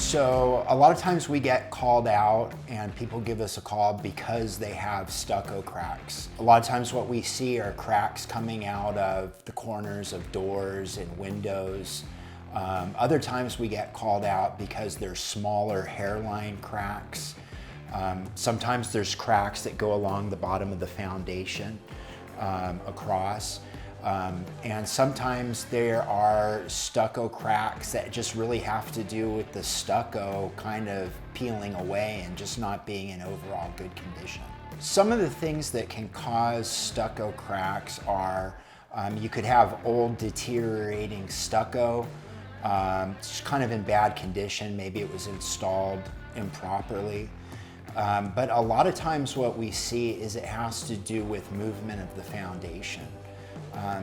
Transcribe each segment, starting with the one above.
So a lot of times we get called out and people give us a call because they have stucco cracks. A lot of times what we see are cracks coming out of the corners of doors and windows. Other times we get called out because there's smaller hairline cracks. Sometimes there's cracks that go along the bottom of the foundation across. And sometimes there are stucco cracks that just really have to do with the stucco kind of peeling away and just not being in overall good condition. Some of the things that can cause stucco cracks are you could have old deteriorating stucco, it's kind of in bad condition. Maybe it was installed improperly. But a lot of times what we see is it has to do with movement of the foundation.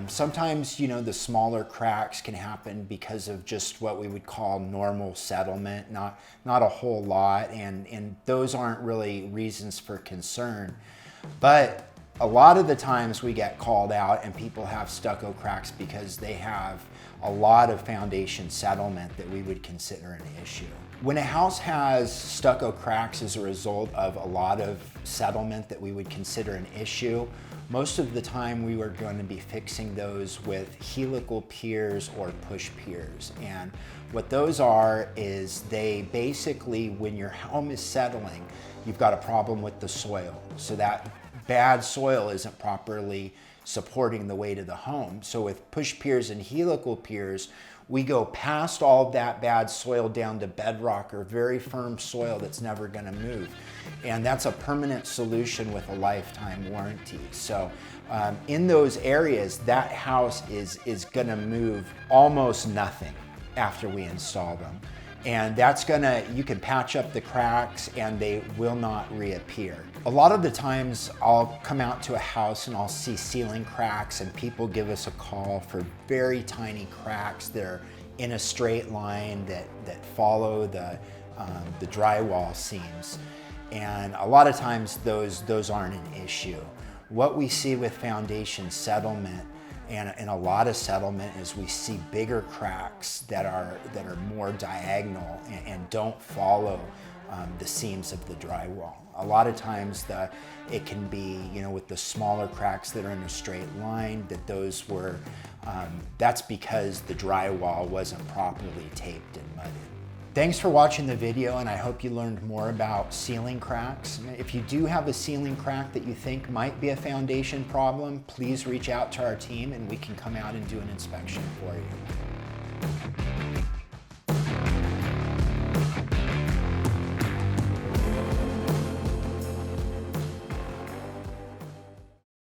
Sometimes, you know, the smaller cracks can happen because of just what we would call normal settlement, not a whole lot, and those aren't really reasons for concern. But a lot of the times we get called out and people have stucco cracks because they have a lot of foundation settlement that we would consider an issue. When a house has stucco cracks as a result of a lot of settlement that we would consider an issue, most of the time we are going to be fixing those with helical piers or push piers. And what those are is they basically, when your home is settling, you've got a problem with the soil. So that bad soil isn't properly supporting the weight of the home. So with push piers and helical piers, we go past all of that bad soil down to bedrock or very firm soil that's never going to move. And that's a permanent solution with a lifetime warranty. So in those areas, that house is going to move almost nothing after we install them. And that's you can patch up the cracks and they will not reappear. A lot of the times I'll come out to a house and I'll see ceiling cracks and people give us a call for very tiny cracks that are in a straight line that follow the drywall seams. And a lot of times those aren't an issue. What we see with foundation settlement and a lot of settlement is we see bigger cracks that are more diagonal and don't follow the seams of the drywall. A lot of times it can be, you know, with the smaller cracks that are in a straight line, that's because the drywall wasn't properly taped and mudded. Thanks for watching the video, and I hope you learned more about ceiling cracks. If you do have a ceiling crack that you think might be a foundation problem, please reach out to our team and we can come out and do an inspection for you.